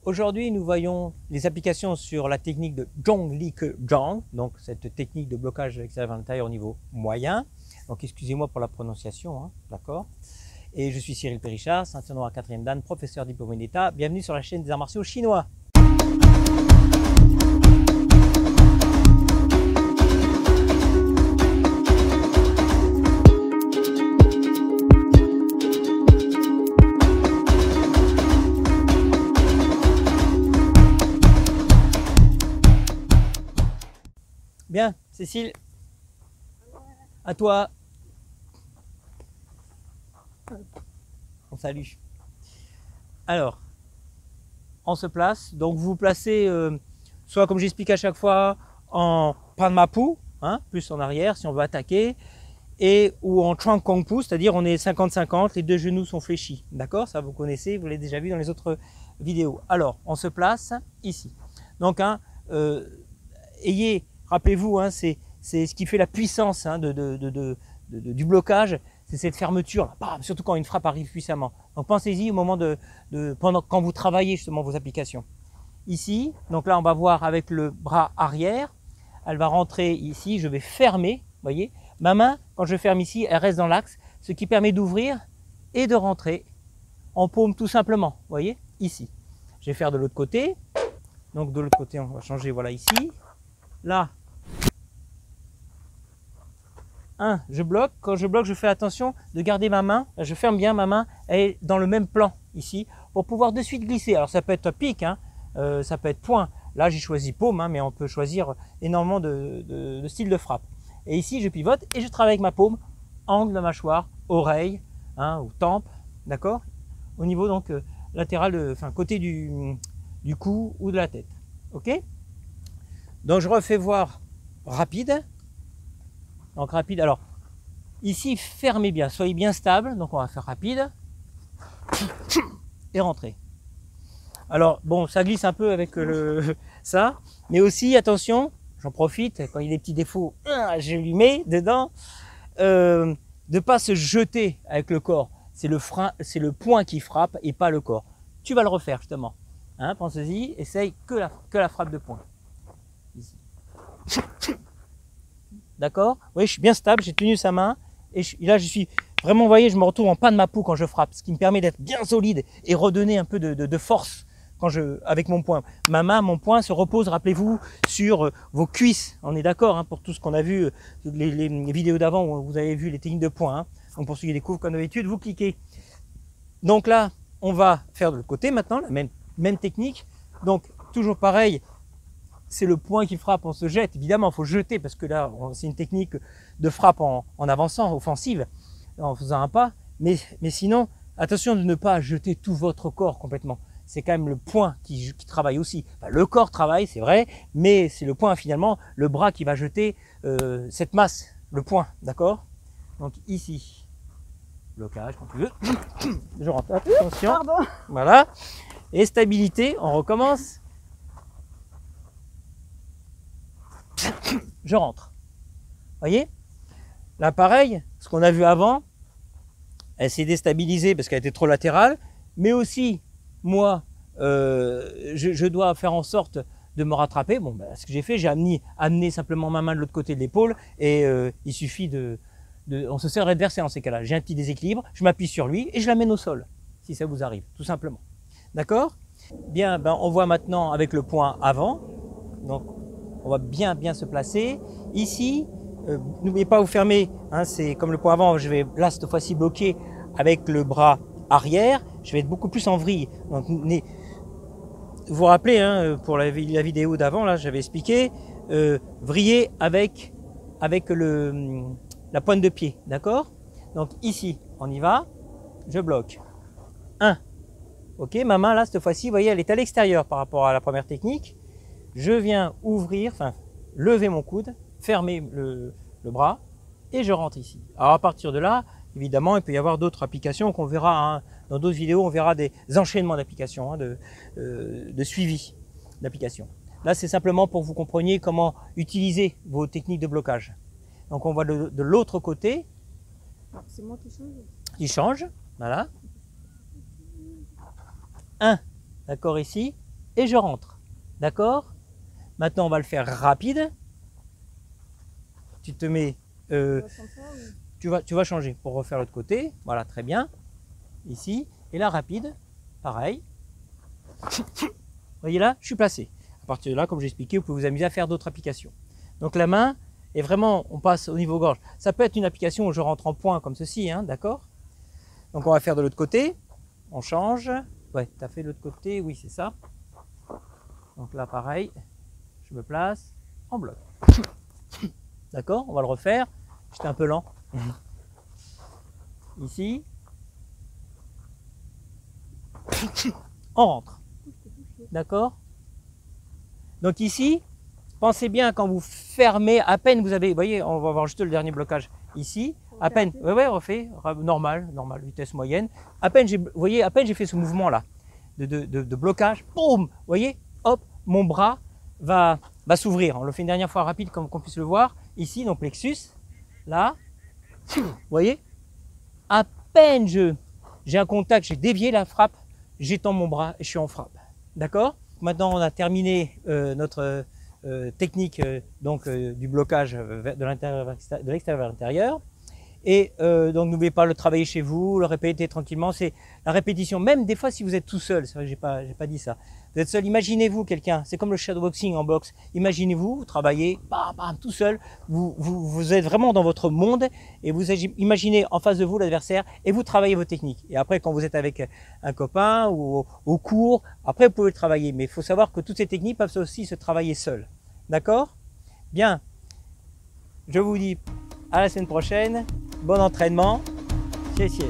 Aujourd'hui, nous voyons les applications sur la technique de Zhong Li Ke Zhang, donc cette technique de blocage extérieur à l'intérieur au niveau moyen. Donc excusez-moi pour la prononciation, hein, d'accord. Et je suis Cyril Périchard, ceinture noire 4e Dan, professeur diplômé d'État. Bienvenue sur la chaîne des arts martiaux chinois. Bien, Cécile, à toi. On salue. Alors, on se place. Donc, vous vous placez soit comme j'explique à chaque fois en Panmapu, hein, plus en arrière si on veut attaquer, et ou en Chuang Kong Pu, c'est-à-dire on est 50-50, les deux genoux sont fléchis. D'accord? Ça vous connaissez, vous l'avez déjà vu dans les autres vidéos. Alors, on se place ici. Donc, hein, rappelez-vous, hein, c'est ce qui fait la puissance hein, du blocage, c'est cette fermeture, bam, surtout quand une frappe arrive puissamment. Donc pensez-y au moment quand vous travaillez justement vos applications. Ici, donc là on va voir avec le bras arrière, elle va rentrer ici, je vais fermer, vous voyez. Ma main, quand je ferme ici, elle reste dans l'axe, ce qui permet d'ouvrir et de rentrer en paume tout simplement, vous voyez, ici. Je vais faire de l'autre côté, donc de l'autre côté on va changer, voilà ici. Là, je bloque. Quand je bloque, je fais attention de garder ma main. Je ferme bien ma main. Elle est dans le même plan ici pour pouvoir de suite glisser. Alors ça peut être pique, hein, ça peut être point. Là, j'ai choisi paume, hein, mais on peut choisir énormément de styles de frappe. Et ici, je pivote et je travaille avec ma paume, angle de mâchoire, oreille, hein, ou tempe, d'accord. Au niveau donc latéral, côté du cou ou de la tête. Ok. Donc je refais voir rapide. Donc rapide, alors ici fermez bien, soyez bien stable, donc on va faire rapide et rentrer. Alors bon, ça glisse un peu avec ça, mais aussi attention, j'en profite, quand il y a des petits défauts, je lui mets dedans, de ne pas se jeter avec le corps, c'est le frein, c'est le poing qui frappe et pas le corps. Tu vas le refaire justement, hein, pensez-y, essaye que la frappe de poing. Ici. D'accord? Oui, je suis bien stable, j'ai tenu sa main. Et là, je suis vraiment, vous voyez, je me retrouve en Panmapu quand je frappe, ce qui me permet d'être bien solide et redonner un peu de force avec mon poing. Ma main, mon poing se repose, rappelez-vous, sur vos cuisses. On est d'accord, hein, pour tout ce qu'on a vu, les vidéos d'avant où vous avez vu les techniques de poing. Hein. Donc pour ceux qui découvrent comme d'habitude, vous cliquez. Donc là, on va faire de l'autre côté maintenant, la même technique. Donc toujours pareil. C'est le point qui frappe, on se jette. Évidemment, il faut jeter parce que là, c'est une technique de frappe en avançant, offensive, en faisant un pas. Mais sinon, attention de ne pas jeter tout votre corps complètement. C'est quand même le point qui travaille aussi. Enfin, le corps travaille, c'est vrai, mais c'est le point finalement, le bras qui va jeter cette masse, le point, d'accord? Donc ici, blocage quand tu veux. Je rentre, attention. Pardon. Voilà. Et stabilité, on recommence. Je rentre. Voyez? Là, pareil, ce qu'on a vu avant, elle s'est déstabilisée parce qu'elle était trop latérale, mais aussi, moi, je dois faire en sorte de me rattraper. Bon, ben, ce que j'ai fait, j'ai amené simplement ma main de l'autre côté de l'épaule et il suffit on se sert d'adversaire en ces cas-là. J'ai un petit déséquilibre, je m'appuie sur lui et je l'amène au sol, si ça vous arrive, tout simplement. D'accord? Bien, ben, on voit maintenant avec le point avant. Donc, on va bien se placer. Ici, n'oubliez pas vous fermer, hein, c'est comme le point avant, je vais là cette fois-ci bloquer avec le bras arrière, je vais être beaucoup plus en vrille. Donc, vous vous rappelez, hein, pour la vidéo d'avant, là j'avais expliqué, vriller avec la pointe de pied, d'accord? Donc ici, on y va, je bloque. 1. Ok, ma main là, cette fois-ci, vous voyez, elle est à l'extérieur par rapport à la première technique. Je viens ouvrir, lever mon coude, fermer le bras et je rentre ici. Alors à partir de là, évidemment, il peut y avoir d'autres applications qu'on verra, hein, dans d'autres vidéos, on verra des enchaînements d'applications, hein, de suivi d'applications. Là, c'est simplement pour que vous compreniez comment utiliser vos techniques de blocage. Donc on voit de l'autre côté. C'est moi qui change. Qui change, voilà. 1, d'accord ici. et je rentre. D'accord? Maintenant, on va le faire rapide. Tu te mets... tu vas changer pour refaire l'autre côté. Voilà, très bien. Ici. Et là, rapide. Pareil. Vous voyez là, je suis placé. À partir de là, comme j'ai expliqué, vous pouvez vous amuser à faire d'autres applications. Donc la main est vraiment, on passe au niveau gorge. Ça peut être une application où je rentre en point comme ceci, hein, d'accord? Donc on va faire de l'autre côté. On change. Ouais, tu as fait de l'autre côté, oui, c'est ça. Donc là, pareil. Je me place en bloc. D'accord? On va le refaire. J'étais un peu lent. Ici. On rentre. D'accord? Donc ici, pensez bien quand vous fermez, à peine vous avez, vous voyez, on va voir juste le dernier blocage ici, à peine, ouais, refait, normal, vitesse moyenne, à peine vous voyez, à peine j'ai fait ce mouvement là, de blocage, boum, vous voyez, hop, mon bras va s'ouvrir. On le fait une dernière fois rapide comme qu'on puisse le voir, ici, donc plexus, là, vous voyez, à peine j'ai un contact, j'ai dévié la frappe, j'étends mon bras et je suis en frappe, d'accord? Maintenant, on a terminé notre technique du blocage de l'extérieur vers l'intérieur. Et donc, n'oubliez pas de le travailler chez vous, le répéter tranquillement. C'est la répétition, même des fois si vous êtes tout seul. C'est vrai que j'ai pas dit ça. Vous êtes seul, imaginez-vous quelqu'un. C'est comme le shadowboxing en boxe. Imaginez-vous, vous travaillez, bam, bam, tout seul. Vous êtes vraiment dans votre monde et vous imaginez en face de vous l'adversaire et vous travaillez vos techniques. Et après, quand vous êtes avec un copain ou au cours, après vous pouvez le travailler. Mais il faut savoir que toutes ces techniques peuvent aussi se travailler seules. D'accord? Bien. Je vous dis à la semaine prochaine. Bon entraînement. Merci.